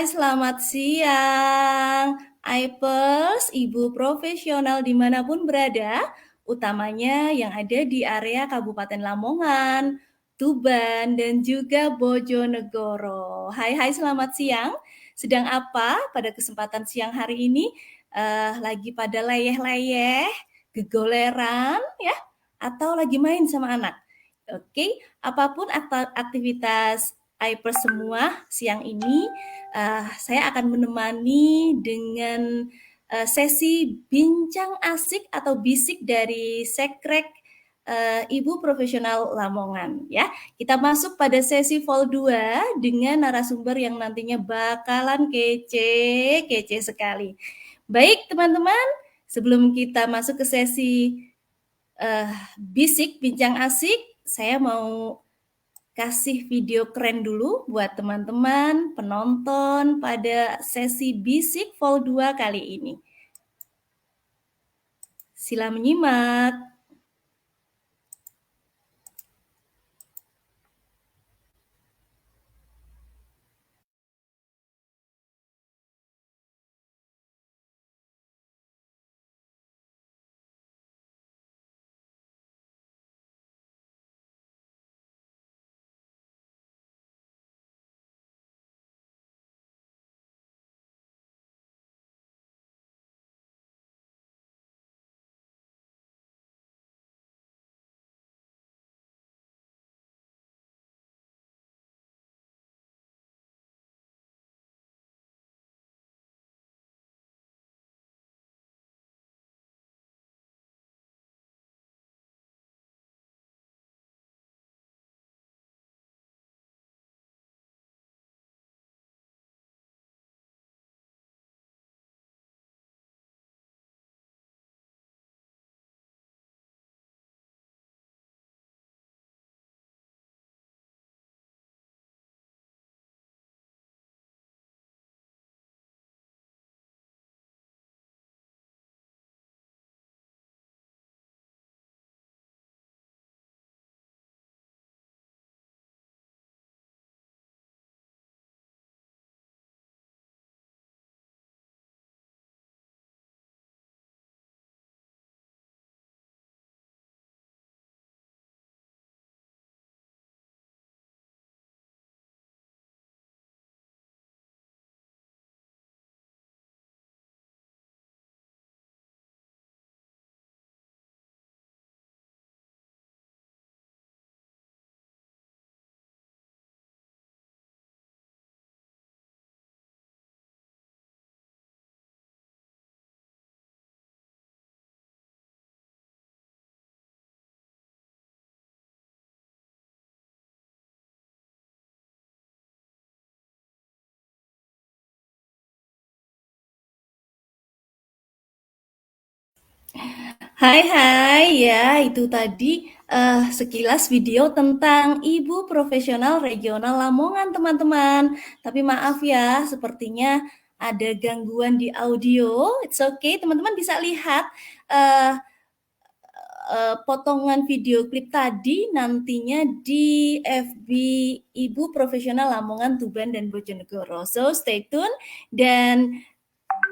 Hai, selamat siang. Aipers, ibu profesional dimanapun berada, utamanya yang ada di area Kabupaten Lamongan, Tuban, dan juga Bojonegoro. Hai, selamat siang. Sedang apa pada kesempatan siang hari ini? Lagi pada leyeh-leyeh, gegoleran, ya? Atau lagi main sama anak? Oke, apapun aktivitas Aipers semua siang ini, saya akan menemani dengan sesi bincang asik atau bisik dari Sekrek Ibu Profesional Lamongan ya. Kita masuk pada sesi vol 2 dengan narasumber yang nantinya bakalan kece sekali. Baik teman-teman, sebelum kita masuk ke sesi bisik bincang asik, saya mau kasih video keren dulu buat teman-teman penonton pada sesi bisik vol 2 kali ini. Sila menyimak. Hai, ya itu tadi sekilas video tentang Ibu Profesional Regional Lamongan teman-teman. Tapi maaf ya, sepertinya ada gangguan di audio. It's okay, teman-teman bisa lihat uh, potongan video klip tadi nantinya di FB Ibu Profesional Lamongan, Tuban, dan Bojonegoro. So stay tune dan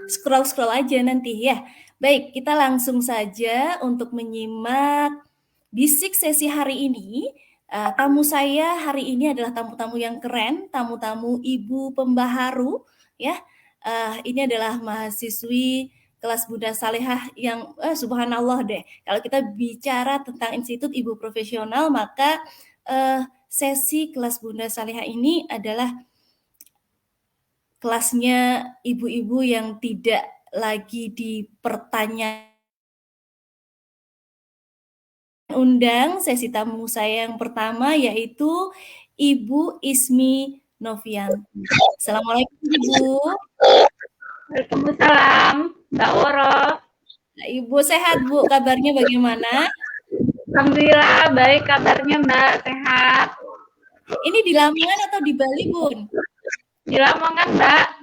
scroll aja nanti ya. Baik, kita langsung saja untuk menyimak bisik sesi hari ini. Tamu saya hari ini adalah tamu-tamu yang keren, tamu-tamu ibu pembaharu ya. Ini adalah mahasiswi kelas Bunda Salehah yang subhanallah deh. Kalau kita bicara tentang Institut Ibu Profesional, maka sesi kelas Bunda Salehah ini adalah kelasnya ibu-ibu yang tidak lagi dipertanyakan. Undang sesi tamu saya yang pertama yaitu Ibu Ismi Novianti. Assalamualaikum Ibu. Waalaikumsalam, Mbak Woro. Ibu sehat Bu, kabarnya bagaimana? Alhamdulillah baik kabarnya Mbak, sehat. Ini di Lamongan atau di Bali Bun? Di Lamongan Mbak.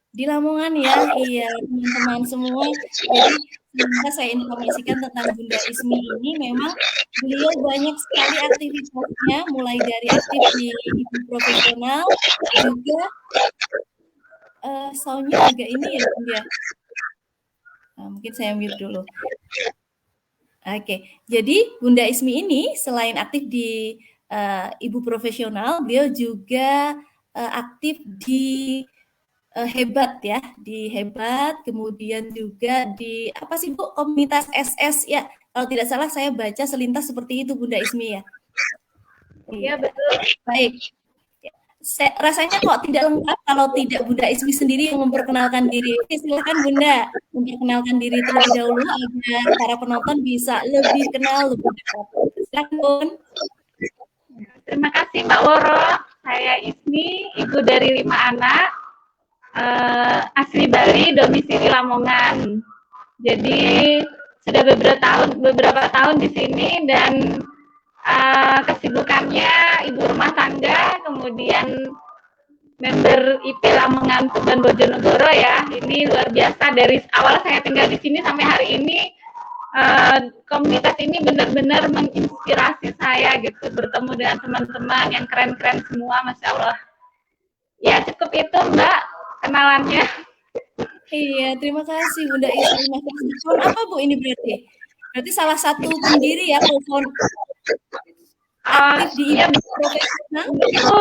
Di Lamongan ya, iya teman-teman semua. Jadi semoga saya informasikan tentang Bunda Ismi ini memang beliau banyak sekali aktivitasnya, mulai dari aktif di Ibu Profesional, juga Sound-nya agak ini ya, Bunda. Mungkin saya mute dulu. Oke, jadi Bunda Ismi ini selain aktif di Ibu Profesional, beliau juga aktif di Hebat ya, di Hebat, kemudian juga di apa sih Bu, komunitas SS ya. Kalau tidak salah saya baca selintas seperti itu Bunda Ismi ya. Iya, betul. Baik. Rasanya kok tidak lengkap kalau tidak Bunda Ismi sendiri yang memperkenalkan diri. Oke, silakan Bunda memperkenalkan diri terlebih dahulu agar para penonton bisa lebih kenal lebih dekat. Silakan Bun. Terima kasih Mbak Woro. Saya Ismi, ibu dari 5 anak, asli Bali, domisili Lamongan. Jadi sudah beberapa tahun di sini dan kesibukannya ibu rumah tangga, kemudian member IP Lamongan Tuban Bojonegoro ya. Ini luar biasa, dari awal saya tinggal di sini sampai hari ini komunitas ini benar-benar menginspirasi saya gitu, bertemu dengan teman-teman yang keren-keren semua, Masya Allah. Ya cukup itu Mbak kenalannya. Iya, terima kasih Bunda Ismi. Tahun apa Bu ini berarti? Berarti salah satu pendiri ya, aktif di ya, profesional. Itu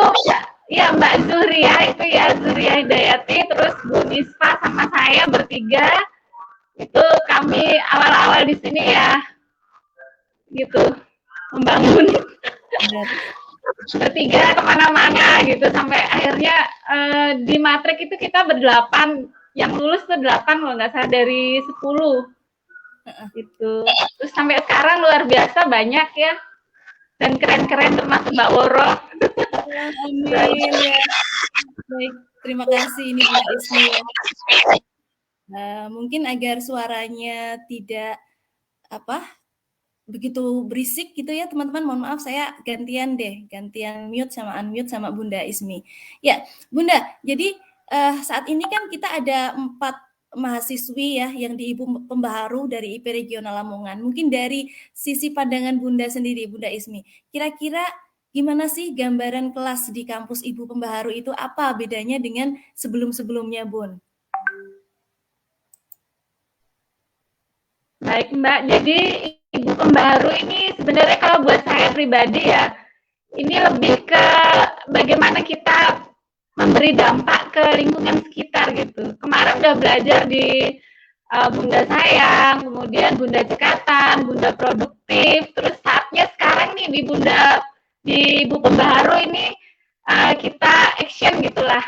ya Mbak Zuria, itu ya Zuria Hidayati, terus Bu Nisfa sama saya bertiga. Itu kami awal-awal di sini ya, gitu, membangun bertiga kemana-mana gitu, sampai akhirnya di matrik itu kita berdelapan, yang lulus tuh 8 kalau nggak salah dari 10 gitu. Terus sampai sekarang luar biasa banyak ya, dan keren-keren termasuk Mbak Woro. Amin ya. Baik, terima kasih ini Mbak Ismi ya. Mungkin agar suaranya tidak begitu berisik gitu ya teman-teman, mohon maaf saya gantian mute sama unmute sama Bunda Ismi. Ya Bunda, jadi saat ini kan kita ada 4 mahasiswi ya yang di Ibu Pembaharu dari IP Regional Lamongan. Mungkin dari sisi pandangan Bunda sendiri, Bunda Ismi, kira-kira gimana sih gambaran kelas di kampus Ibu Pembaharu itu, apa bedanya dengan sebelum-sebelumnya, Bun? Baik Mbak, jadi Ibu Pembaharu ini sebenarnya kalau buat saya pribadi ya, ini lebih ke bagaimana kita memberi dampak ke lingkungan sekitar gitu. Kemarin udah belajar di Bunda Sayang, kemudian Bunda Cekatan, Bunda Produktif, terus saatnya sekarang nih di Ibu Pembaharu ini kita action gitulah.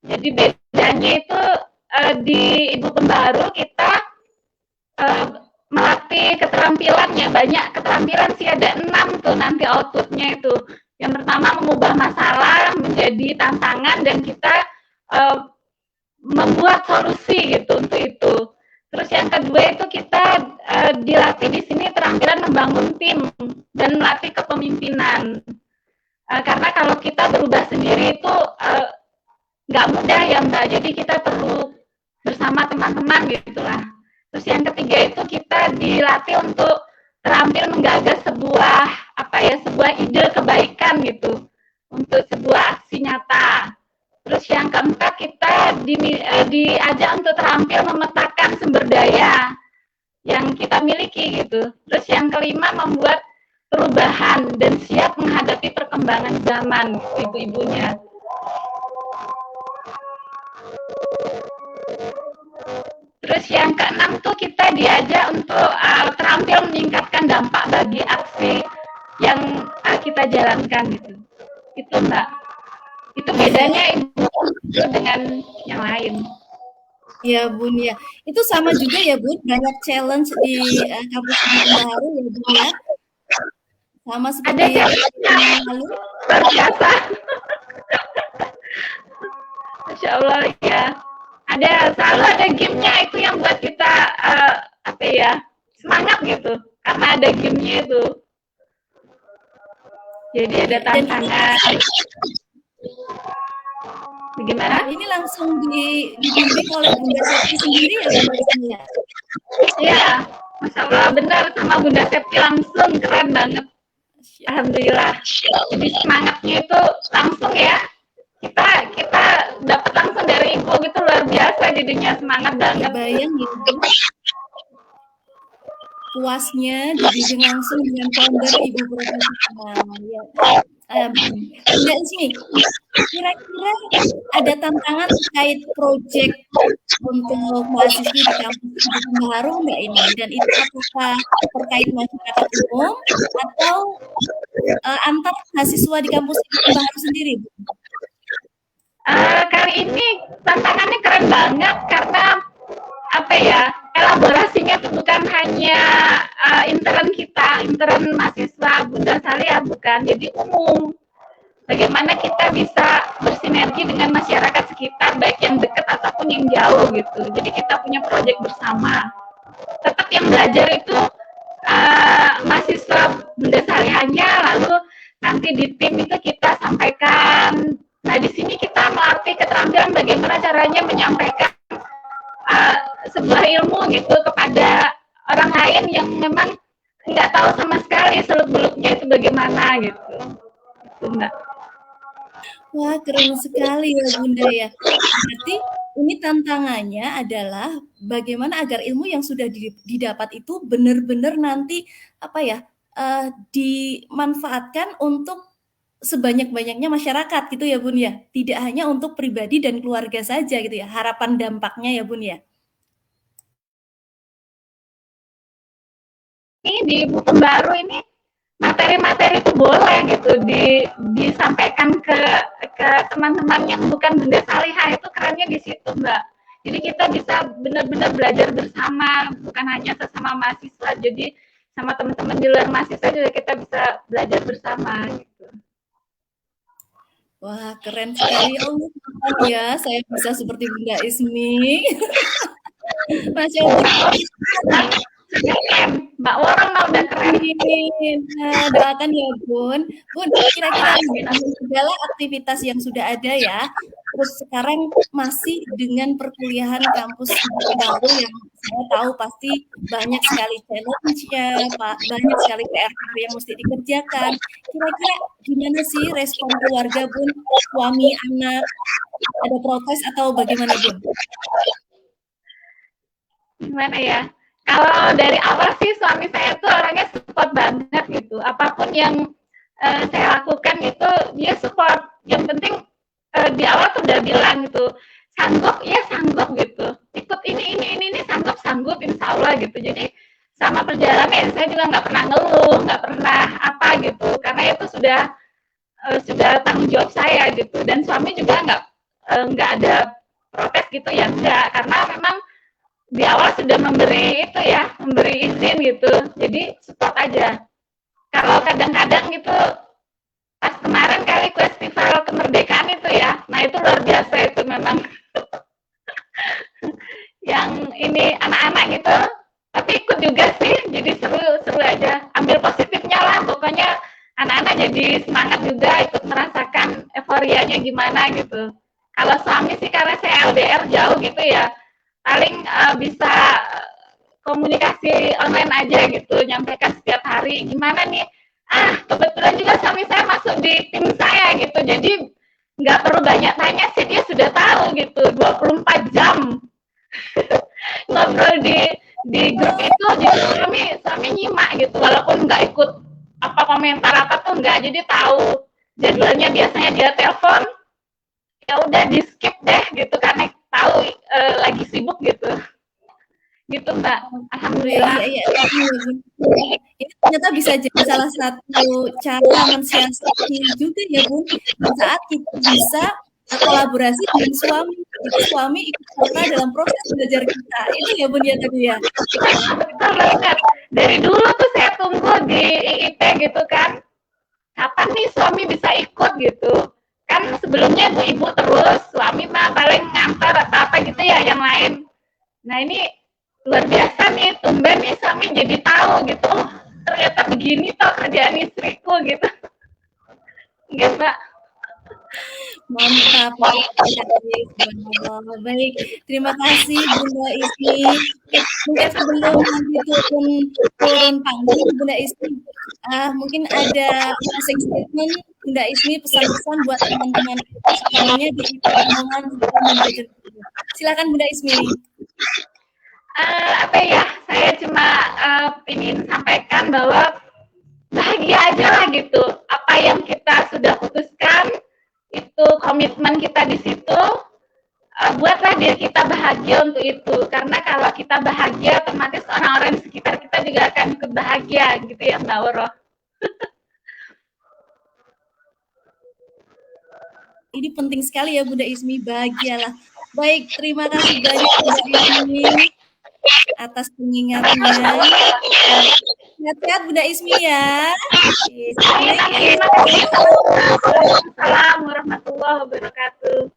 Jadi bedanya itu di Ibu Pembaharu kita melatih keterampilannya, banyak keterampilan sih, ada 6 tuh nanti outputnya itu. Yang pertama mengubah masalah menjadi tantangan dan kita membuat solusi gitu untuk itu. Terus yang kedua itu kita dilatih di sini keterampilan membangun tim dan melatih kepemimpinan. Karena kalau kita berubah sendiri itu nggak mudah ya Mbak, jadi kita perlu bersama teman-teman gitulah. Terus yang ketiga itu kita dilatih untuk terampil menggagas sebuah ide kebaikan gitu untuk sebuah aksi nyata. Terus yang keempat kita diajak untuk terampil memetakan sumber daya yang kita miliki gitu. Terus yang kelima membuat perubahan dan siap menghadapi perkembangan zaman ibu-ibunya. Terus yang keenam tuh kita diajak untuk terampil meningkatkan dampak bagi aksi yang kita jalankan gitu. Itu Mbak. Itu bedanya ibu dengan yang lain. Ya Bun ya. Itu sama juga ya Bun, banyak challenge di kampus Pembaharu ya Bun ya. Sama seperti yang lalu. Luar biasa. Masya Allah ya. Selalu ada gamenya itu yang buat kita semangat gitu, karena ada gamenya itu. Jadi ada tantangan. Bagaimana? Ini langsung dibimbing oleh Bunda Septi sendiri ya Bunda? Iya, Masya Allah benar, sama Bunda Septi langsung, keren banget. Alhamdulillah. Jadi semangatnya itu langsung ya. Kita dapat langsung dari Ibu berkumpul gitu luar biasa jadinya semangat banget. Bayang ya, Bu. Puasnya dibimbing langsung dengan founder Ibu Profesional. Ya. Bunda Ismi, kira-kira ada tantangan terkait proyek untuk mahasiswi di kampus Ibu Pembaharu nggak ini? Dan itu apakah terkait masyarakat umum atau antar mahasiswa di kampus Ibu Pembaharu sendiri, Bu? Kali ini tantangannya keren banget karena apa ya, elaborasinya itu bukan hanya intern kita, intern mahasiswa Bunda Salia, bukan, jadi umum. Bagaimana kita bisa bersinergi dengan masyarakat sekitar, baik yang dekat ataupun yang jauh gitu. Jadi kita punya proyek bersama. Tetap yang belajar itu mahasiswa Bunda Salianya, lalu nanti di tim itu kita sampaikan. Nah, di sini kita melatih keterampilan bagaimana caranya menyampaikan sebuah ilmu gitu kepada orang lain yang memang nggak tahu sama sekali seluk-beluknya itu bagaimana gitu. Itu, Mbak. Wah, keren sekali ya Bunda ya. Berarti ini tantangannya adalah bagaimana agar ilmu yang sudah didapat itu benar-benar nanti apa ya dimanfaatkan untuk sebanyak-banyaknya masyarakat gitu ya Bun ya. Tidak hanya untuk pribadi dan keluarga saja gitu ya. Harapan dampaknya ya Bun ya. Ini di buku baru ini materi-materi itu boleh gitu disampaikan ke teman-teman yang bukan Bunda Salihah, itu kerennya di situ Mbak. Jadi kita bisa benar-benar belajar bersama, bukan hanya sesama mahasiswa, jadi sama teman-teman di luar mahasiswa juga kita bisa belajar bersama gitu. Wah, keren sekali. Allah ya, saya bisa seperti Bunda Ismi. Masya Allah. Mbak orang mau udah keren. Nah, doakan ya Bun. Bun, kira-kira segala aktivitas yang sudah ada ya, terus sekarang masih dengan perkuliahan kampus baru yang saya tahu pasti banyak sekali challenge-nya, Pak, banyak sekali PR yang mesti dikerjakan. Kira-kira gimana sih respon keluarga Bun, suami, anak, ada protes atau bagaimana Bun? Gimana ya? Kalau dari awal sih suami saya tuh orangnya support banget gitu. Apapun yang saya lakukan itu dia support. Yang penting di awal tuh udah bilang gitu, sanggup ya sanggup gitu. Ikut ini sanggup insya Allah gitu. Jadi sama perjalanan saya juga nggak pernah ngeluh, nggak pernah apa gitu. Karena itu sudah tanggung jawab saya gitu. Dan suami juga nggak ada protes gitu ya enggak. Karena memang di awal sudah memberi izin gitu, jadi support aja. Kalau kadang-kadang gitu pas kemarin kali festival kemerdekaan itu ya, nah itu luar biasa itu memang yang ini anak-anak gitu, tapi ikut juga sih, jadi seru aja, ambil positifnya lah, pokoknya anak-anak jadi semangat juga ikut merasakan euforianya gimana gitu. Kalau suami sih karena saya LDR jauh gitu ya, paling bisa komunikasi online aja gitu, nyampaikan setiap hari gimana nih. Kebetulan juga suami saya masuk di tim saya gitu, jadi nggak perlu banyak tanya sih, dia sudah tahu gitu, 24 jam ngobrol di grup itu, jadi suami nyimak gitu, walaupun nggak ikut apa komentar apa tuh nggak, jadi tahu jadwalnya. Biasanya dia telepon, ya udah di skip deh gitu karena tahu lagi sibuk gitu Mbak. Alhamdulillah. Iya. Ini ternyata bisa jadi salah satu cara mensiasati juga ya Bun, saat kita bisa kolaborasi dengan suami, jadi suami ikut serta dalam proses belajar kita, itu ya Bun ya tadi ya. Betul banget. Dari dulu tuh saya tunggu di IIP gitu kan, kapan nih suami bisa ikut gitu. Kan sebelumnya ibu terus, suami mah paling ngantar atau apa gitu ya yang lain. Nah ini luar biasa nih, tumben nih suami jadi tahu gitu, ternyata begini toh kerjaan istriku gitu. Iya Mbak. Mantap, baik. Terima kasih Bunda Ismi. Mungkin sebelum nanti turun panggung Bunda Ismi, mungkin ada closing statement Bunda Ismi, pesan-pesan buat teman-teman semuanya di Lamongan Silakan Bunda Ismi. Apa ya, saya cuma ingin sampaikan bahwa bahagia aja lah gitu. Apa yang kita sudah putuskan, itu komitmen kita di situ, buatlah diri kita bahagia untuk itu. Karena kalau kita bahagia, otomatis orang-orang di sekitar kita juga akan ikut bahagia gitu ya Mbak Woro. Ini penting sekali ya Bunda Ismi, bahagialah. Baik, terima kasih banyak Bunda Ismi atas pengingatnya. Sehat-sehat Bunda Ismi ya. Assalamualaikum warahmatullahi wabarakatuh.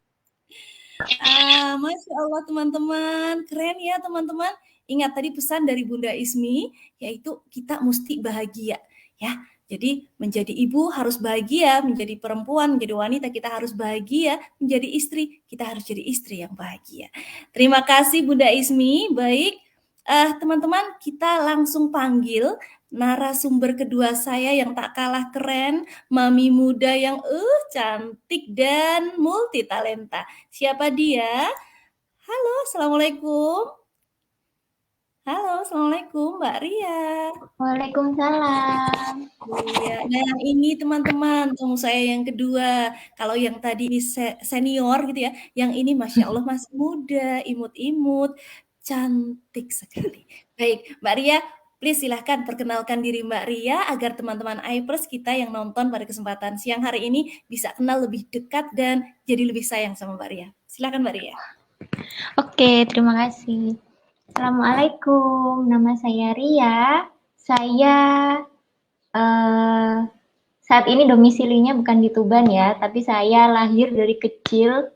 Masya Allah teman-teman, keren ya teman-teman. Ingat tadi pesan dari Bunda Ismi, yaitu kita mesti bahagia ya. Jadi menjadi ibu harus bahagia, menjadi perempuan, menjadi wanita kita harus bahagia, menjadi istri kita harus jadi istri yang bahagia. Terima kasih Bunda Ismi. Baik, teman-teman kita langsung panggil narasumber kedua saya yang tak kalah keren, mami muda yang cantik dan multi talenta. Siapa dia? Halo, Assalamualaikum. Halo, Assalamualaikum Mbak Ria. Waalaikumsalam. Iya, nah ini teman-teman tamu saya yang kedua. Kalau yang tadi ini senior gitu ya, yang ini Masya Allah masih muda, imut-imut, cantik sekali. Baik, Mbak Ria, please silahkan perkenalkan diri Mbak Ria agar teman-teman iPlus kita yang nonton pada kesempatan siang hari ini bisa kenal lebih dekat dan jadi lebih sayang sama Mbak Ria. Silahkan Mbak Ria. Oke, terima kasih. Assalamualaikum, nama saya Ria. Saya saat ini domisilinya bukan di Tuban ya, tapi saya lahir dari kecil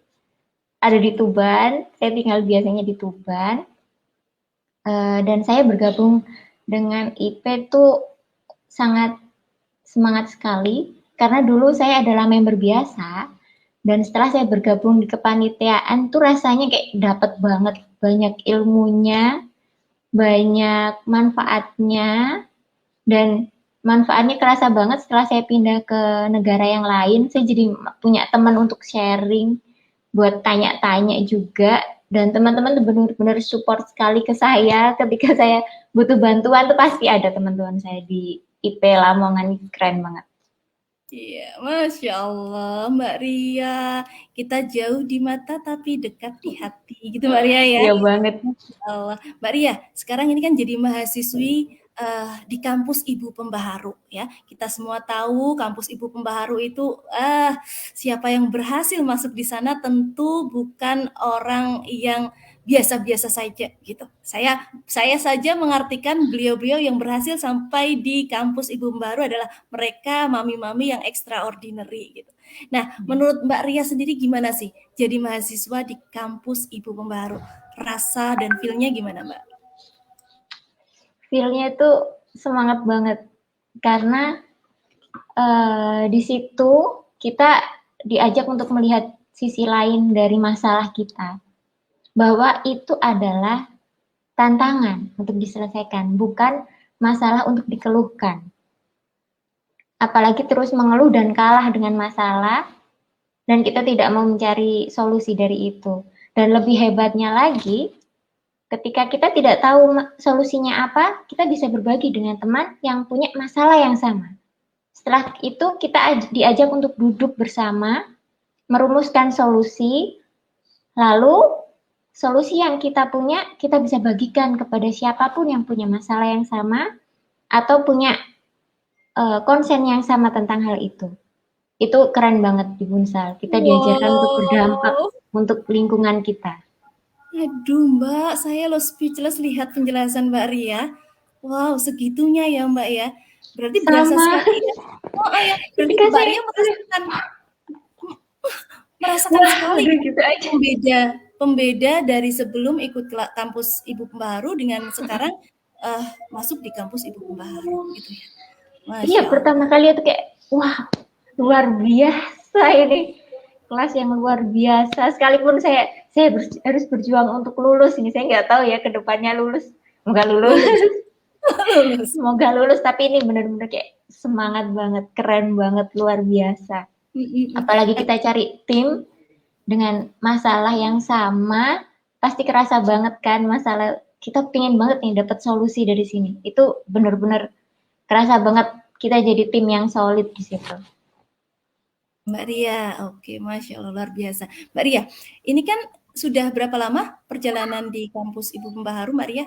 ada di Tuban. Saya tinggal biasanya di Tuban. Dan saya bergabung dengan IP tuh sangat semangat sekali, karena dulu saya adalah member biasa, dan setelah saya bergabung di kepanitiaan tuh rasanya kayak dapat banget banyak ilmunya, banyak manfaatnya, dan manfaatnya kerasa banget setelah saya pindah ke negara yang lain. Saya jadi punya teman untuk sharing, buat tanya-tanya juga, dan teman-teman tuh benar-benar support sekali ke saya ketika saya butuh bantuan tuh pasti ada teman-teman saya di IP Lamongan. Keren banget. Iya, Masya Allah, Mbak Ria. Kita jauh di mata tapi dekat di hati, gitu Mbak Ria ya? Iya banget. Allah. Mbak Ria, sekarang ini kan jadi mahasiswi di kampus Ibu Pembaharu ya. Kita semua tahu kampus Ibu Pembaharu itu siapa yang berhasil masuk di sana tentu bukan orang yang biasa-biasa saja gitu. Saya saja mengartikan beliau-beliau yang berhasil sampai di kampus Ibu Pembaharu adalah mereka mami-mami yang extraordinary gitu. Nah, menurut Mbak Ria sendiri gimana sih jadi mahasiswa di kampus Ibu Pembaharu? Rasa dan feel-nya gimana Mbak? Feel-nya itu semangat banget karena di situ kita diajak untuk melihat sisi lain dari masalah kita, bahwa itu adalah tantangan untuk diselesaikan, bukan masalah untuk dikeluhkan. Apalagi terus mengeluh dan kalah dengan masalah, dan kita tidak mau mencari solusi dari itu. Dan lebih hebatnya lagi, ketika kita tidak tahu solusinya apa, kita bisa berbagi dengan teman yang punya masalah yang sama. Setelah itu kita diajak untuk duduk bersama, merumuskan solusi, lalu solusi yang kita punya, kita bisa bagikan kepada siapapun yang punya masalah yang sama, atau punya konsen yang sama tentang hal itu. Itu keren banget di Bunsal. Kita diajarkan untuk berdampak untuk lingkungan kita. Aduh Mbak, saya lo speechless lihat penjelasan Mbak Ria. Wow, segitunya ya Mbak ya. Berarti berasa sekali ya. Oh ya, berarti Mbak Ria merasakan sekali pembeda dari sebelum ikut kampus Ibu Pembaharu dengan sekarang masuk di kampus Ibu Pembaharu gitu ya. Iya, pertama kali itu kayak wah, luar biasa ini. Kelas yang luar biasa. Sekalipun saya harus berjuang untuk lulus ini. Saya nggak tahu ya ke depannya lulus. Semoga lulus. Semoga lulus, tapi ini benar-benar kayak semangat banget, keren banget, luar biasa. Apalagi kita cari tim dengan masalah yang sama, pasti kerasa banget kan masalah kita pengen banget nih dapat solusi dari sini. Itu benar-benar kerasa banget kita jadi tim yang solid di situ. Mbak Ria, oke, Masya Allah, luar biasa. Mbak Ria, ini kan sudah berapa lama perjalanan di kampus Ibu Pembaharu, Mbak Ria?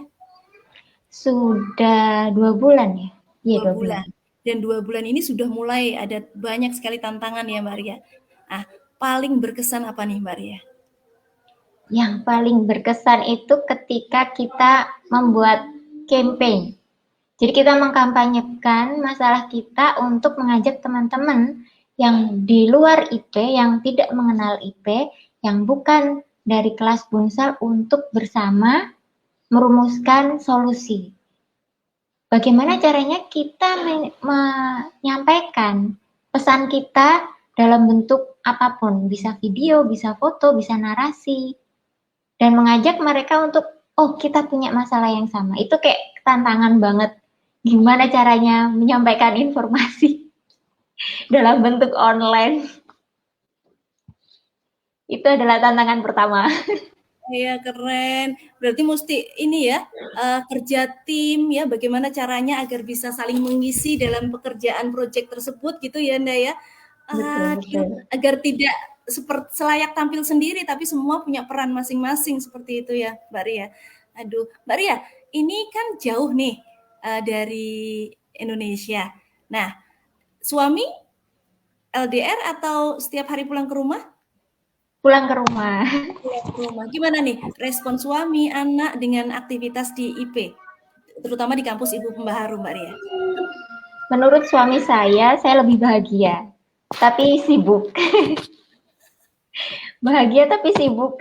Sudah 2 bulan ya? Iya, 2 2 bulan. bulan. Dan 2 bulan ini sudah mulai ada banyak sekali tantangan ya, Mbak Ria. Ah, paling berkesan apa nih, Mbak Ria? Yang paling berkesan itu ketika kita membuat campaign. Jadi kita mengkampanyekan masalah kita untuk mengajak teman-teman yang di luar IP, yang tidak mengenal IP, yang bukan dari kelas Bunsal untuk bersama merumuskan solusi. Bagaimana caranya kita menyampaikan pesan kita dalam bentuk apapun, bisa video, bisa foto, bisa narasi, dan mengajak mereka untuk, oh kita punya masalah yang sama. Itu kayak tantangan banget. Gimana caranya menyampaikan informasi dalam bentuk online. Itu adalah tantangan pertama. Iya, keren. Berarti mesti ini ya, kerja tim ya, bagaimana caranya agar bisa saling mengisi dalam pekerjaan proyek tersebut gitu ya, Nda ya. Betul. Agar tidak selayak tampil sendiri, tapi semua punya peran masing-masing seperti itu ya, Mbak Ria. Aduh, Mbak Ria, ini kan jauh nih dari Indonesia. Nah, suami LDR atau setiap hari pulang ke rumah? Pulang ke rumah. Pulang ke rumah. Gimana nih respon suami, anak dengan aktivitas di IP, terutama di kampus Ibu Pembaharu, Mbak Ria? Menurut suami saya lebih bahagia, tapi sibuk. Bahagia tapi sibuk.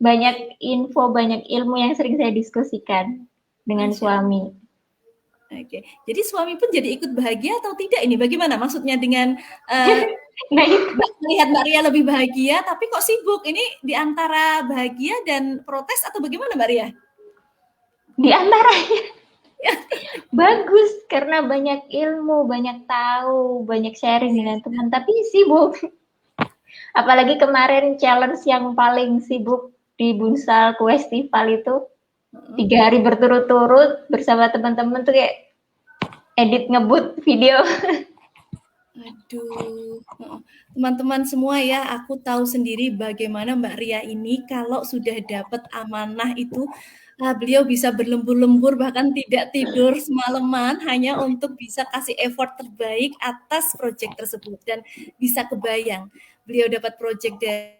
Banyak info, banyak ilmu yang sering saya diskusikan dengan suami. Oke, jadi suami pun jadi ikut bahagia atau tidak ini? Bagaimana maksudnya dengan melihat Mbak Ria lebih bahagia, tapi kok sibuk? Ini di antara bahagia dan protes atau bagaimana, Mbak Ria? Di antaranya. Bagus, karena banyak ilmu, banyak tahu, banyak sharing dengan teman, tapi sibuk. Apalagi kemarin challenge yang paling sibuk di Bunsal Festival itu 3 hari berturut-turut bersama teman-teman tuh kayak edit ngebut video. Aduh, teman-teman semua ya, aku tahu sendiri bagaimana Mbak Ria ini kalau sudah dapat amanah itu, beliau bisa berlembur-lembur bahkan tidak tidur semalaman hanya untuk bisa kasih effort terbaik atas proyek tersebut. Dan bisa kebayang, beliau dapat proyek dari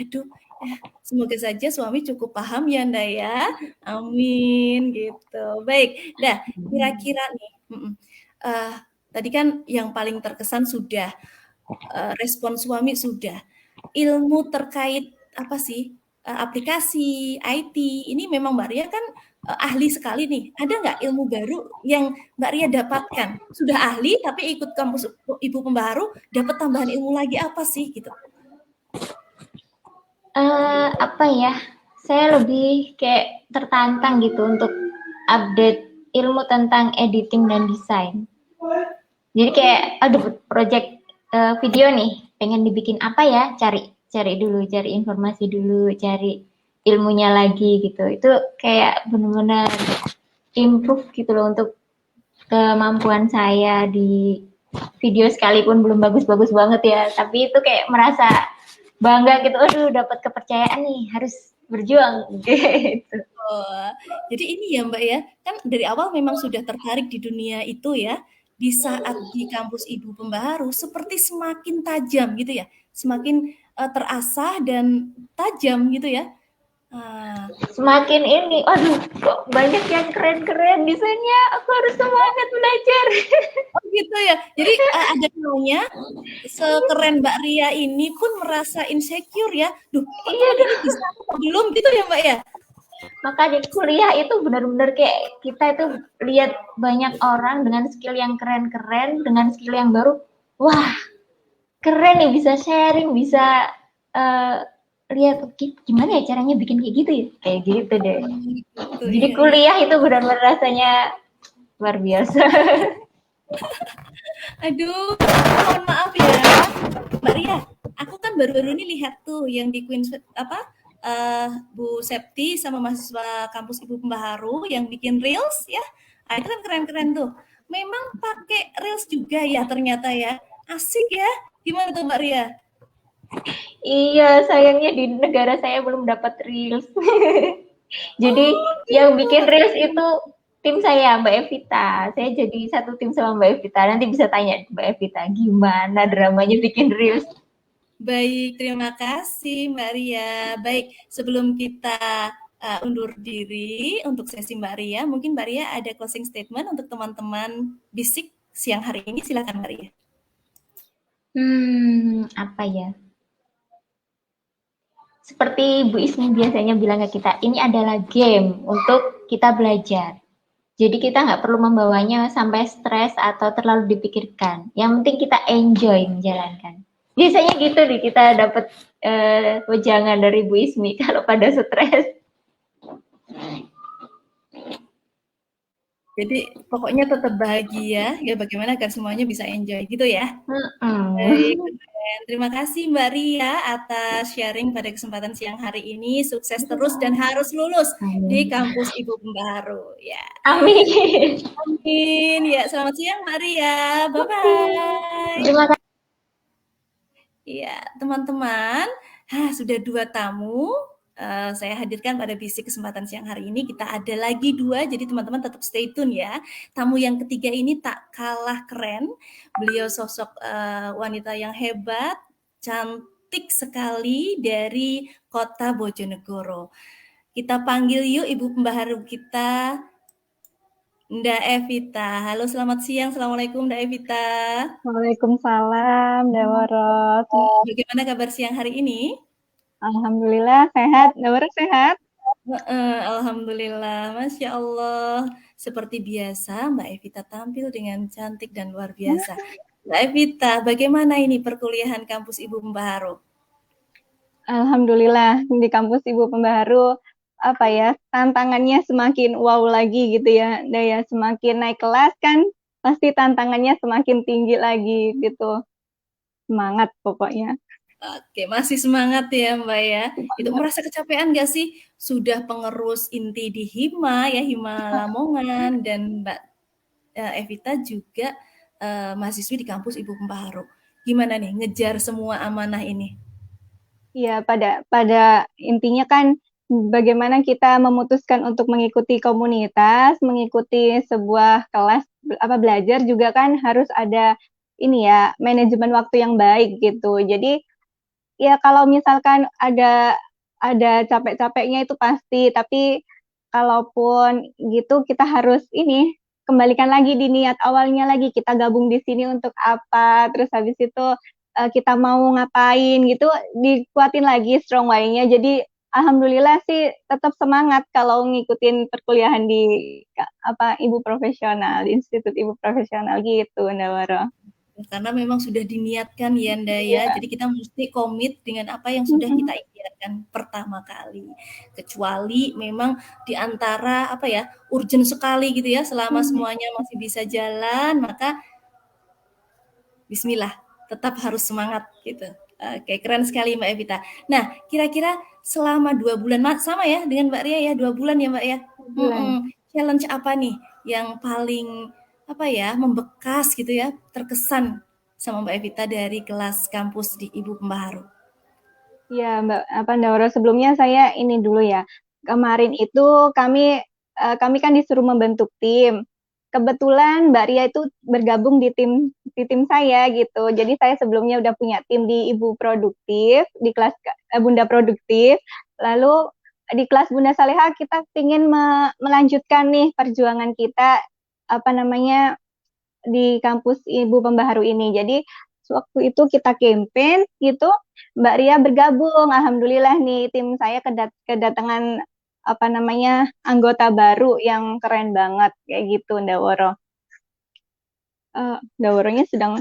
aduh, semoga saja suami cukup paham ya, Nda ya. Amin, gitu. Baik, Nda, kira-kira nih, tadi kan yang paling terkesan sudah, respon suami sudah. Ilmu terkait apa sih, aplikasi, IT, ini memang Mbak Ria kan, ahli sekali nih. Ada nggak ilmu baru yang Mbak Ria dapatkan? Sudah ahli tapi ikut kampus Ibu Pembaharu, dapat tambahan ilmu lagi apa sih gitu? Apa ya, saya lebih kayak tertantang gitu untuk update ilmu tentang editing dan desain. Jadi kayak, aduh project video nih, pengen dibikin apa ya, cari dulu, cari informasi dulu, cari ilmunya lagi gitu. Itu kayak benar-benar improve gitu loh untuk kemampuan saya di video, sekalipun belum bagus-bagus banget ya, tapi itu kayak merasa bangga gitu, aduh dapat kepercayaan nih, harus berjuang gitu. Oh, jadi ini ya Mbak ya, kan dari awal memang sudah tertarik di dunia itu ya, di saat di kampus Ibu Pembaharu seperti semakin tajam gitu ya, semakin terasah dan tajam gitu ya. Semakin ini, aduh kok banyak yang keren-keren desainnya, aku harus semangat belajar. Oh gitu ya, jadi ada kalanya sekeren Mbak Ria ini pun merasa insecure ya, duh kok Iya ini bisa belum gitu ya Mbak ya? Makanya kuliah itu benar-benar kayak kita itu lihat banyak orang dengan skill yang keren-keren, dengan skill yang baru, wah keren nih, bisa sharing, bisa lihat gimana ya caranya bikin kayak gitu ya, kayak gitu deh. Jadi kuliah itu benar-benar rasanya luar biasa. Aduh, mohon maaf ya, Mbak Ria. Aku kan baru-baru ini lihat tuh yang di Queen Bu Septi sama mahasiswa kampus Ibu Pembaharu yang bikin reels ya. Ah, itu kan keren-keren tuh. Memang pakai reels juga ya ternyata ya. Asik ya. Gimana tuh Mbak Ria? Iya, sayangnya di negara saya belum dapat reels. Jadi Oh, yang gitu. bikin reels itu tim saya, Mbak Evita. Saya jadi satu tim sama Mbak Evita. Nanti bisa tanya Mbak Evita, gimana dramanya bikin reels. Baik, terima kasih Mbak Ria. Baik, sebelum kita undur diri untuk sesi Mbak Ria, mungkin Mbak Ria ada closing statement untuk teman-teman bisik siang hari ini. Silakan Mbak Ria. Apa ya? Seperti Bu Ismi biasanya bilang ke kita, ini adalah game untuk kita belajar. Jadi kita nggak perlu membawanya sampai stres atau terlalu dipikirkan. Yang penting kita enjoy menjalankan. Biasanya gitu nih kita dapat wejangan dari Bu Ismi kalau pada stres. Jadi pokoknya tetap bahagia, ya bagaimana agar semuanya bisa enjoy gitu ya. Baik, keren. Terima kasih Mbak Ria atas sharing pada kesempatan siang hari ini. Sukses terus dan harus lulus di Amin. kampus Ibu Pembaharu. Ya, Amin. amin. Ya, selamat siang Mbak Ria. Bye-bye. Terima kasih. Iya, teman-teman, sudah 2 tamu saya hadirkan pada bisik kesempatan siang hari ini. Kita ada lagi 2, jadi teman-teman tetap stay tune ya. Tamu yang ketiga ini tak kalah keren. Beliau sosok wanita yang hebat, cantik sekali dari kota Bojonegoro. Kita panggil yuk Ibu Pembaharu kita, Nda Evita. Halo, selamat siang. Assalamualaikum, Nda Evita. Waalaikumsalam, Dawaros. Bagaimana kabar siang hari ini? Alhamdulillah sehat. Dawaros sehat? Alhamdulillah, Masya Allah. Seperti biasa, Mbak Evita tampil dengan cantik dan luar biasa. Mbak Evita, bagaimana ini perkuliahan kampus Ibu Pembaharu? Alhamdulillah di kampus Ibu Pembaharu apa ya, tantangannya semakin wow lagi gitu ya. Daya semakin naik kelas kan pasti tantangannya semakin tinggi lagi gitu. Semangat pokoknya. Oke, masih semangat ya Mbak ya. Itu merasa kecapean nggak sih? Sudah pengerus inti di Hima ya, Hima Lamongan, dan Mbak Evita juga mahasiswi di kampus Ibu Pembaharu. Gimana nih ngejar semua amanah ini? Ya, pada intinya kan bagaimana kita memutuskan untuk mengikuti komunitas, mengikuti sebuah kelas apa belajar juga kan harus ada ini ya, manajemen waktu yang baik gitu. Jadi ya kalau misalkan ada capek-capeknya itu pasti, tapi kalaupun gitu kita harus ini kembalikan lagi di niat awalnya lagi, kita gabung di sini untuk apa, terus habis itu kita mau ngapain gitu, dikuatin lagi strong why-nya. Jadi alhamdulillah sih tetap semangat kalau ngikutin perkuliahan di apa Ibu Profesional, di Institut Ibu Profesional gitu, Ndawaro. Karena memang sudah diniatkan ya Nda ya, Iya. jadi kita mesti komit dengan apa yang sudah kita ikhtiarkan pertama kali. Kecuali memang di antara apa ya, urgent sekali gitu ya, selama semuanya masih bisa jalan, maka bismillah, tetap harus semangat gitu. Oke, keren sekali Mbak Evita. Nah, kira-kira selama 2 bulan, sama ya dengan Mbak Ria ya, 2 bulan ya Mbak ya? Bulan. Challenge apa nih yang paling apa ya, membekas gitu ya, terkesan sama Mbak Evita dari kelas kampus di Ibu Pembaharu? Ya, Mbak apa Ndawaro, sebelumnya saya ini dulu ya. Kemarin itu kami kan disuruh membentuk tim. Kebetulan Mbak Ria itu bergabung di tim saya gitu. Jadi saya sebelumnya udah punya tim di Ibu Produktif, di kelas Bunda Produktif. Lalu di kelas Bunda Saleha kita ingin melanjutkan nih perjuangan kita apa namanya di kampus Ibu Pembaharu ini. Jadi waktu itu kita campaign gitu, Mbak Ria bergabung. Alhamdulillah nih tim saya kedatangan apa namanya anggota baru yang keren banget kayak gitu, Ndaworo. Ndaworonya sedang.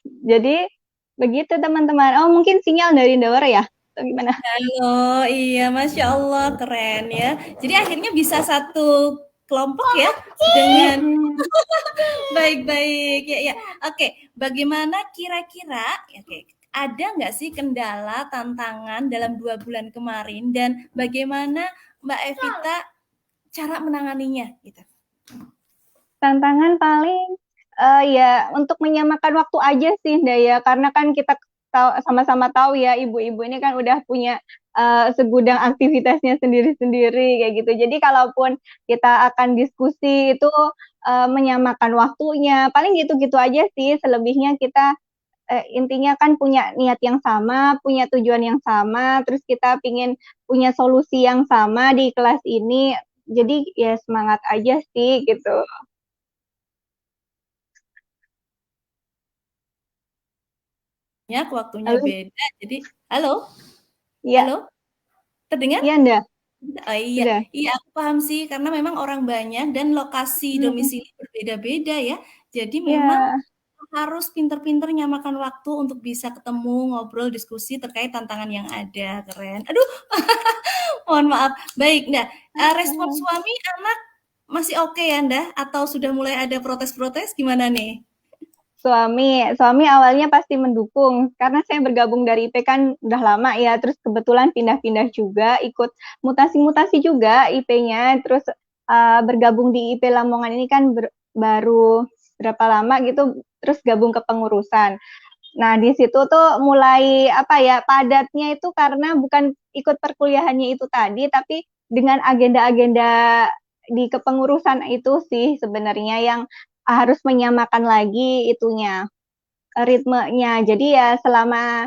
Jadi begitu teman-teman. Oh mungkin sinyal dari Ndaworo ya? Atau gimana? Halo, iya Masya Allah, keren ya. Jadi akhirnya bisa satu kelompok ya dengan baik-baik ya. Oke, bagaimana kira-kira? Oke, ada nggak sih kendala, tantangan dalam 2 bulan kemarin dan bagaimana Mbak Evita cara menanganinya gitu? Tantangan paling ya untuk menyamakan waktu aja sih, Daya, karena kan kita sama-sama tahu ya ibu-ibu ini kan udah punya segudang aktivitasnya sendiri-sendiri kayak gitu. Jadi kalaupun kita akan diskusi itu menyamakan waktunya, paling gitu-gitu aja sih. Selebihnya kita intinya kan punya niat yang sama, punya tujuan yang sama, terus kita pingin punya solusi yang sama di kelas ini. Jadi ya semangat aja sih gitu. Waktunya Halo? beda. Jadi, halo? Iya, Halo? Terdengar? iya Nda. Oh iya, Sudah. iya aku paham sih karena memang orang banyak dan lokasi Hmm, domisili berbeda-beda ya. Jadi memang ya, harus pinter-pinter nyamakan waktu untuk bisa ketemu, ngobrol, diskusi terkait tantangan yang ada. Keren. Aduh, mohon maaf. Baik, nah, respon suami anak masih oke ya, Nda? Atau sudah mulai ada protes-protes gimana nih? suami awalnya pasti mendukung karena saya bergabung dari IP kan udah lama ya, terus kebetulan pindah-pindah juga, ikut mutasi-mutasi juga IP-nya, terus bergabung di IP Lamongan ini kan baru berapa lama gitu, terus gabung ke pengurusan. Nah, di situ tuh mulai apa ya, padatnya itu karena bukan ikut perkuliahannya itu tadi, tapi dengan agenda-agenda di kepengurusan itu sih sebenarnya yang harus menyamakan lagi itunya, ritmenya. Jadi ya selama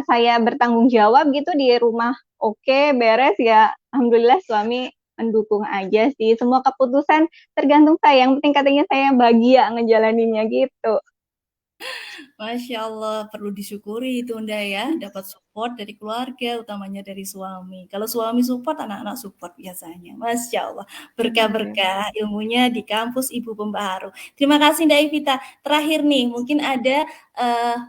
saya bertanggung jawab gitu di rumah oke, beres ya, alhamdulillah suami mendukung aja sih. Semua keputusan tergantung saya, yang penting katanya saya bahagia ngejalaninnya gitu. Masya Allah, perlu disyukuri itu Unda ya, dapat support dari keluarga, utamanya dari suami. Kalau suami support, anak-anak support biasanya. Masya Allah, berkah-berkah ilmunya di kampus Ibu Pembaharu. Terima kasih Mbak Evita. Terakhir nih, mungkin ada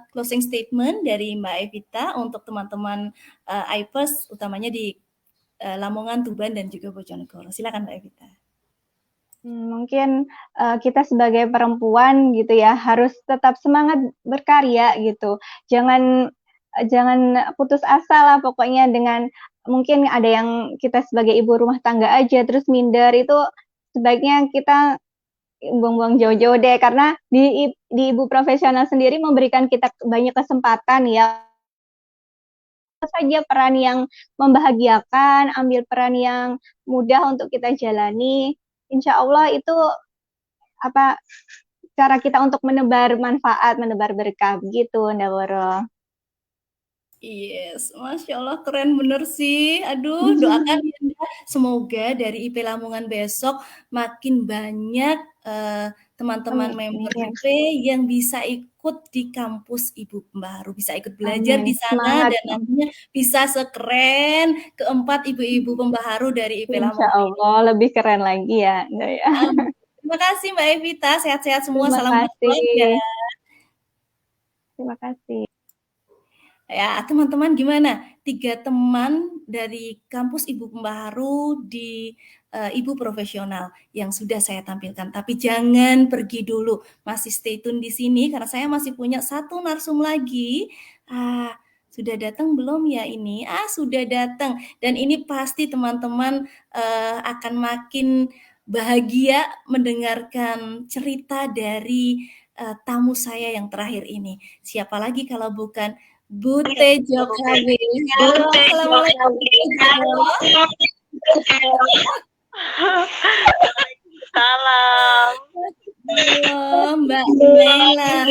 closing statement dari Mbak Evita untuk teman-teman IPERS, utamanya di Lamongan, Tuban, dan juga Bojonegoro. Silakan Mbak Evita. Mungkin kita sebagai perempuan gitu ya harus tetap semangat berkarya gitu. Jangan putus asa lah pokoknya, dengan mungkin ada yang kita sebagai ibu rumah tangga aja terus minder, itu sebaiknya kita buang-buang jauh-jauh deh, karena di ibu profesional sendiri memberikan kita banyak kesempatan ya, saja peran yang membahagiakan, ambil peran yang mudah untuk kita jalani. Insya Allah itu apa cara kita untuk menebar manfaat, menebar berkah begitu, Ndaworo. Yes, Masya Allah keren bener sih. Aduh, doakan ya Nda, semoga dari IP Lamongan besok makin banyak teman-teman Amin. member Amin. IP yang bisa ikut di kampus Ibu Pembaharu, bisa ikut belajar di Amin. sana Semangat. dan nantinya bisa sekeren keempat ibu-ibu pembaharu dari IP Insya Lamongan ini. Allah lebih keren lagi ya, Nda ya. Amin. Terima kasih Mbak Evita, sehat-sehat semua, Terima salam buat keluarga. kasih. Terima kasih. Ya, teman-teman gimana? 3 teman dari kampus Ibu Pembaharu di Ibu Profesional yang sudah saya tampilkan. Tapi jangan pergi dulu, masih stay tune di sini karena saya masih punya satu narsum lagi. Sudah datang belum ya ini? Sudah datang. Dan ini pasti teman-teman akan makin bahagia mendengarkan cerita dari tamu saya yang terakhir ini. Siapa lagi kalau bukan Butejo KB. Halo, assalamualaikum Butejo. Salam. Halo, Mbak Nela.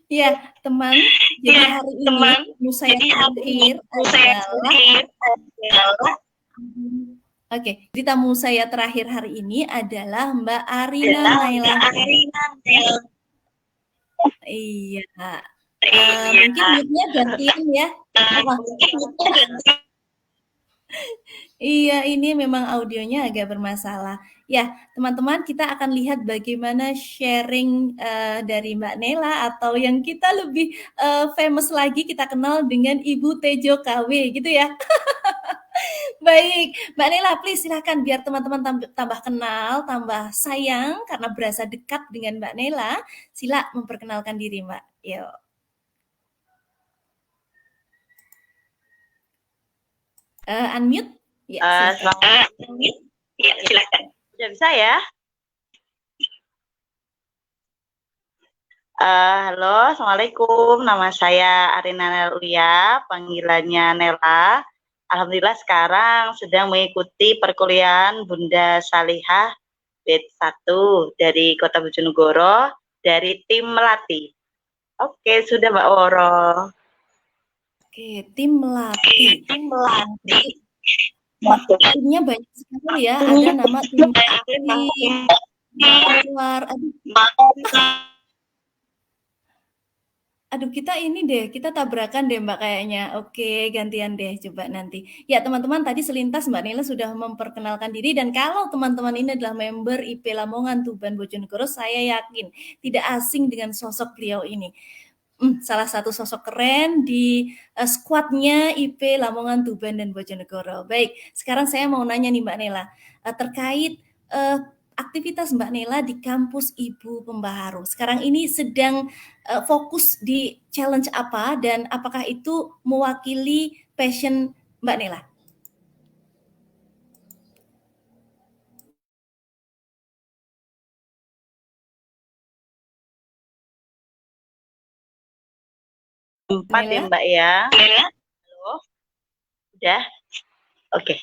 Ya, teman. Jadi hari ini tamu saya terakhir adalah Oke, jadi tamu saya terakhir hari ini adalah Mbak Arina Naila. Iya. Mungkin moodnya gantian ya. Iya, ini memang audionya agak bermasalah. Ya, teman-teman, kita akan lihat bagaimana sharing dari Mbak Nela atau yang kita lebih famous lagi kita kenal dengan Ibu Tejo KW, gitu ya. Baik, Mbak Nela, please silahkan biar teman-teman tambah kenal, tambah sayang karena berasa dekat dengan Mbak Nela. Sila memperkenalkan diri, Mbak. Yuk. Unmute? Ya, silakan. Ya, silakan. Sudah bisa ya? Halo, Assalamualaikum. Nama saya Arina Nelia, panggilannya Nela. Alhamdulillah sekarang sedang mengikuti perkuliahan Bunda Salihah batch 1 dari Kota Bojonegoro dari tim Melati. Oke, sudah Mbak Woro. Oke, tim Melati. Timnya banyak sekali ya. Ada nama tim Melati, Mawar. Aduh, kita ini deh, kita tabrakan deh Mbak kayaknya. Oke, gantian deh coba nanti. Ya teman-teman, tadi selintas Mbak Nela sudah memperkenalkan diri dan kalau teman-teman ini adalah member IP Lamongan Tuban Bojonegoro, saya yakin tidak asing dengan sosok beliau ini. Salah satu sosok keren di skuadnya IP Lamongan Tuban dan Bojonegoro. Baik, sekarang saya mau nanya nih Mbak Nela, terkait aktivitas Mbak Nela di kampus Ibu Pembaharu. Sekarang ini sedang fokus di challenge apa dan apakah itu mewakili passion Mbak Nela? Empat ya Mbak ya. Halo, udah? Oke.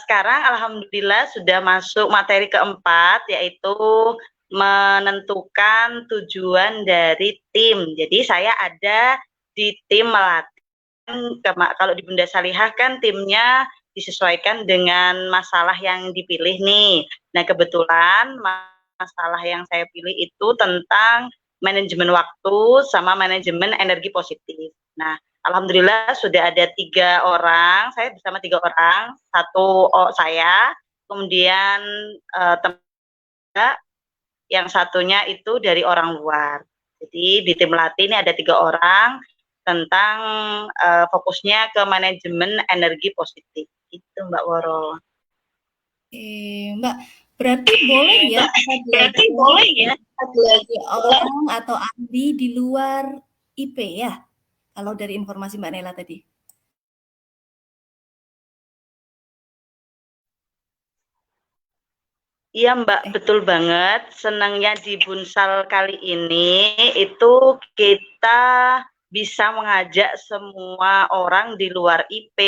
Sekarang alhamdulillah sudah masuk materi keempat, yaitu menentukan tujuan dari tim. Jadi saya ada di tim Melati. Kalau di Bunda Salihah kan timnya disesuaikan dengan masalah yang dipilih nih. Nah kebetulan masalah yang saya pilih itu tentang manajemen waktu sama manajemen energi positif. Nah alhamdulillah sudah ada 3 orang, saya bersama 3 orang, satu saya, kemudian teman yang satunya itu dari orang luar. Jadi di tim Melati ini ada 3 orang tentang fokusnya ke manajemen energi positif. Itu Mbak Woro. Mbak, berarti boleh ya belajar orang atau ahli di luar IP ya? Kalau dari informasi Mbak Nela tadi. Iya Mbak, betul banget. Senangnya di Bunsal kali ini itu kita bisa mengajak semua orang di luar IP,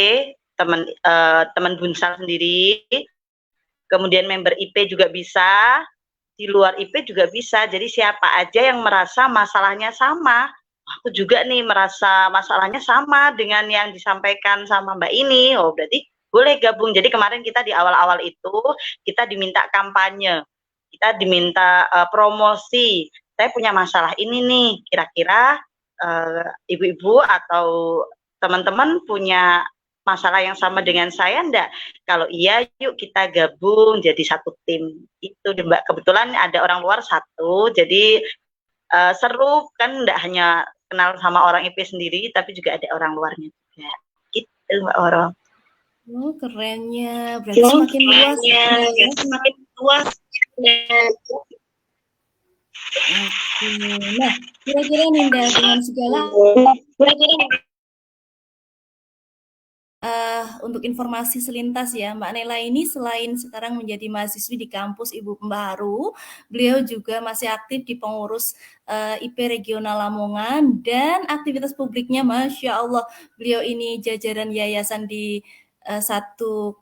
teman Bunsal sendiri, kemudian member IP juga bisa, di luar IP juga bisa. Jadi siapa aja yang merasa masalahnya sama, aku juga nih merasa masalahnya sama dengan yang disampaikan sama Mbak ini. Oh berarti boleh gabung. Jadi kemarin kita di awal-awal itu kita diminta kampanye, kita diminta promosi. Saya punya masalah ini nih, kira-kira ibu-ibu atau teman-teman punya masalah yang sama dengan saya enggak? Kalau iya, yuk kita gabung jadi satu tim. Itu Mbak, kebetulan ada orang luar satu, jadi seru kan, enggak hanya kenal sama orang IP sendiri, tapi juga ada orang luarnya juga. Gitu Mbak Oro. Oh kerennya, berarti semakin luas. Semakin luas. Oke, nah kira-kira Ninda dengan segala untuk informasi selintas ya, Mbak Nela ini selain sekarang menjadi mahasiswi di kampus Ibu Pembaharu, beliau juga masih aktif di pengurus IP Regional Lamongan dan aktivitas publiknya, Masya Allah, beliau ini jajaran yayasan di satu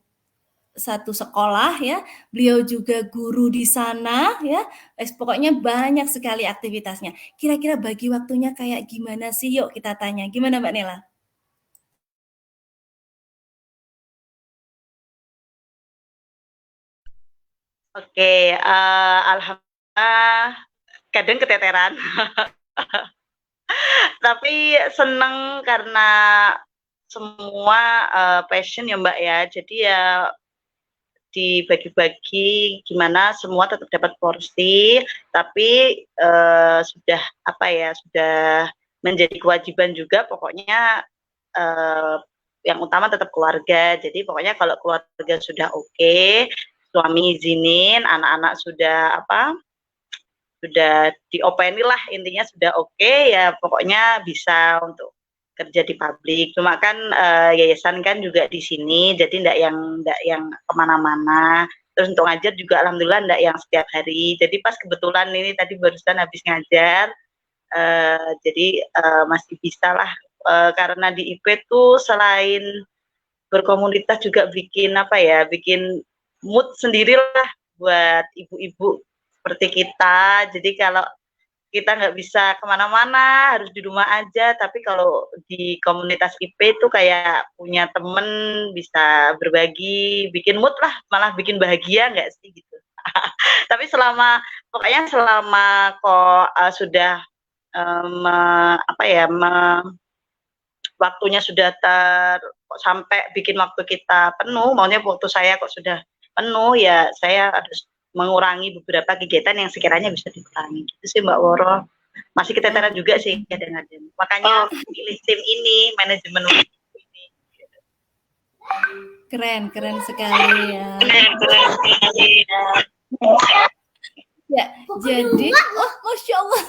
sekolah ya, beliau juga guru di sana ya, pokoknya banyak sekali aktivitasnya. Kira-kira bagi waktunya kayak gimana sih? Yuk kita tanya, gimana Mbak Nela? Oke, alhamdulillah kadang keteteran. Tapi seneng karena semua passion ya Mbak ya. Jadi ya dibagi-bagi gimana semua tetap dapat porsi, tapi sudah apa ya, sudah menjadi kewajiban juga pokoknya yang utama tetap keluarga. Jadi pokoknya kalau keluarga sudah oke, suami izinin, anak-anak sudah sudah diopeni lah, intinya sudah oke, ya pokoknya bisa untuk kerja di pabrik. Cuma kan yayasan kan juga di sini, jadi ndak yang kemana-mana. Terus untuk ngajar juga alhamdulillah ndak yang setiap hari. Jadi pas kebetulan ini tadi barusan habis ngajar, jadi masih bisa lah, karena di IP tuh selain berkomunitas juga bikin bikin mood sendirilah buat ibu-ibu seperti kita. Jadi kalau kita nggak bisa kemana-mana, harus di rumah aja. Tapi kalau di komunitas IP itu kayak punya temen, bisa berbagi, bikin mood lah, malah bikin bahagia nggak sih gitu. Tapi pokoknya selama kok sudah waktunya sudah sampai bikin waktu kita penuh, maunya waktu saya kok sudah penuh, ya saya harus mengurangi beberapa kegiatan yang sekiranya bisa dikurangi. Gitu sih Mbak Woro. Masih keteteran juga sih kadang-kadang. Makanya pilih tim ini, manajemen ini. Keren sekali ya. Ya, jadi, Masya Allah.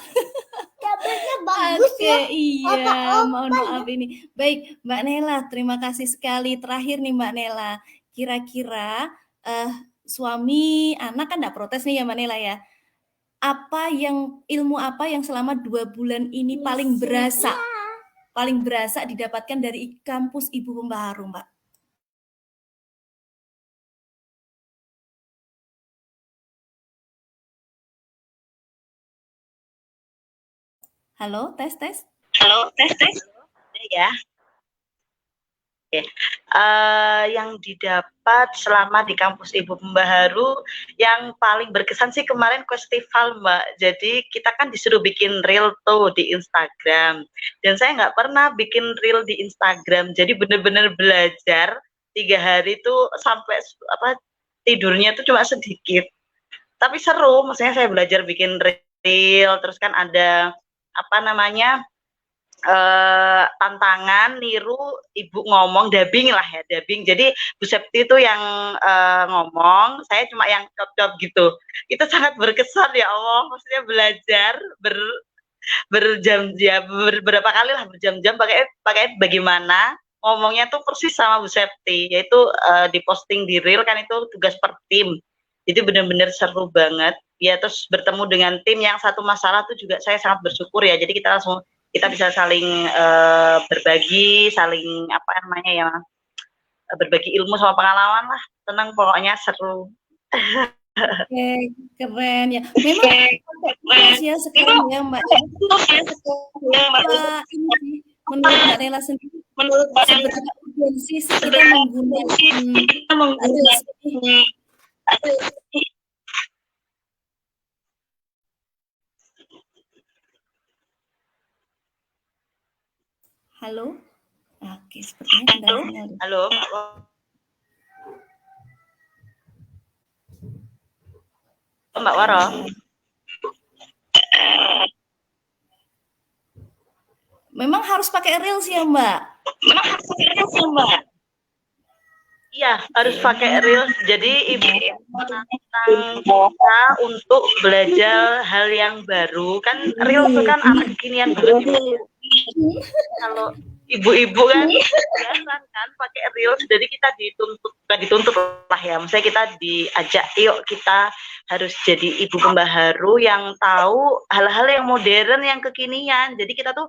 Dapurnya bagus Oke, iya, mohon maaf ini. Baik, Mbak Nela, terima kasih sekali. Terakhir nih Mbak Nela, kira-kira suami anak kan nggak protes nih ya Mbak Nela ya. Ilmu apa yang selama 2 bulan ini paling berasa didapatkan dari kampus Ibu Pembaharu, Mbak? Halo, tes. Ya. Oke. Yang didapat selama di kampus Ibu Pembaharu yang paling berkesan sih kemarin festival Mbak. Jadi kita kan disuruh bikin reel tuh di Instagram. Dan saya nggak pernah bikin reel di Instagram. Jadi bener-bener belajar 3 hari tuh sampai tidurnya tuh cuma sedikit. Tapi seru, maksudnya saya belajar bikin reel, terus kan ada tantangan niru ibu ngomong, dubbing. Jadi Bu Septi itu yang ngomong, saya cuma yang jawab gitu. Itu sangat berkesan ya Allah, maksudnya belajar berjam-jam, beberapa kali lah berjam-jam pakai bagaimana ngomongnya tuh persis sama Bu Septi, yaitu diposting di reel kan, itu tugas per tim. Jadi benar-benar seru banget. Ya, terus bertemu dengan tim yang satu masalah tuh juga saya sangat bersyukur ya. Jadi kita bisa saling berbagi, saling berbagi ilmu sama pengalaman lah. Senang pokoknya, seru. Oke, keren ya. Memang ya sekarang ya Mbak. Menurut Mbak Nela sendiri, seberapa urgensi sih kita menggunakan Halo? Oke, sepertinya kendalanya. Halo. Mbak Waro. Memang harus pakai reels ya, Mbak? Iya, harus pakai reels. Jadi Ibu menantang kita untuk belajar hal yang baru. Kan reels itu kan anak kekinian banget. Kalau ibu-ibu kan biasa kan pakai reels, jadi kita dituntut lah ya. Misalnya kita diajak, yuk kita harus jadi ibu pembaharu yang tahu hal-hal yang modern, yang kekinian. Jadi kita tuh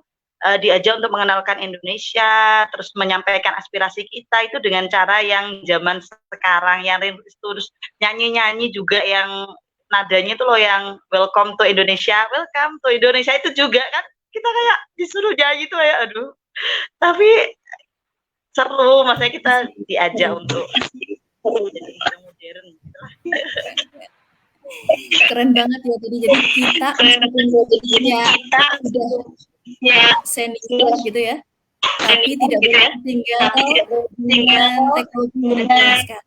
diajak untuk mengenalkan Indonesia, terus menyampaikan aspirasi kita itu dengan cara yang zaman sekarang, yang terus nyanyi-nyanyi juga yang nadanya itu loh, yang welcome to Indonesia itu juga kan kita kayak disuruh nyanyi tuh ya, aduh. Tapi seru, maksudnya kita diajak untuk jadi modern. Keren banget ya, jadi kita udah senior gitu ya, tapi tidak boleh tinggal dengan teknologi yang ada sekarang.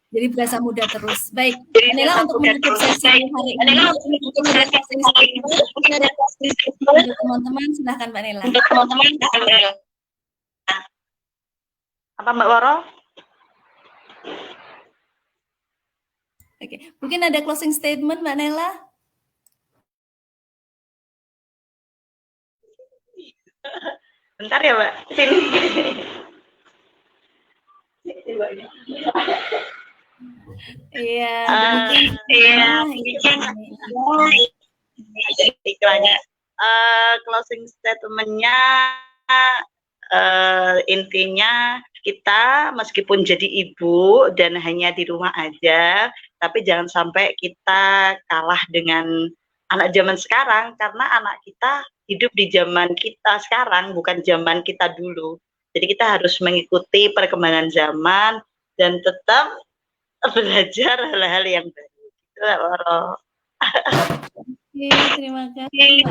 Jadi berasa muda terus. Baik, Nela untuk menutup sesi hari ini, mungkin ada closing statement untuk teman-teman, silahkan Mbak Nela. Untuk teman-teman, apa Mbak Woro? Oke, mungkin ada closing statement Mbak Nela? Bentar ya Mbak, sini. Iya, iklannya. Closing statement-nya intinya kita meskipun jadi ibu dan hanya di rumah aja, tapi jangan sampai kita kalah dengan anak zaman sekarang, karena anak kita hidup di zaman kita sekarang, bukan zaman kita dulu. Jadi kita harus mengikuti perkembangan zaman dan tetap belajar hal-hal yang baru. Itu Woro. Oke, terima kasih.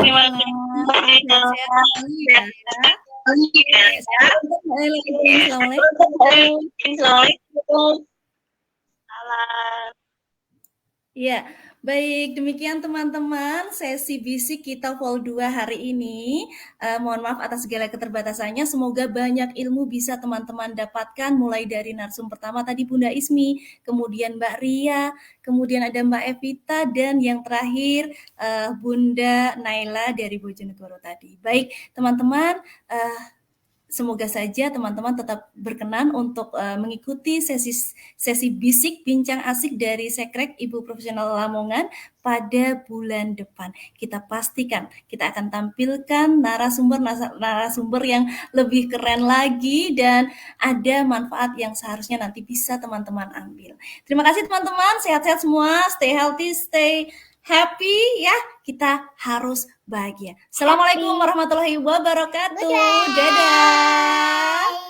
Assalamualaikum. Ya, baik demikian teman-teman sesi bisik kita Vol 2 hari ini. Mohon maaf atas segala keterbatasannya. Semoga banyak ilmu bisa teman-teman dapatkan mulai dari narsum pertama tadi Bunda Ismi, kemudian Mbak Ria, kemudian ada Mbak Evita dan yang terakhir Bunda Naila dari Bojonegoro tadi. Baik teman-teman. Semoga saja teman-teman tetap berkenan untuk mengikuti sesi bisik bincang asik dari Sekrek Ibu Profesional Lamongan pada bulan depan. Kita pastikan kita akan tampilkan narasumber yang lebih keren lagi dan ada manfaat yang seharusnya nanti bisa teman-teman ambil. Terima kasih teman-teman, sehat-sehat semua, stay healthy, stay happy ya, kita harus bahagia. Assalamualaikum warahmatullahi wabarakatuh. Dadah.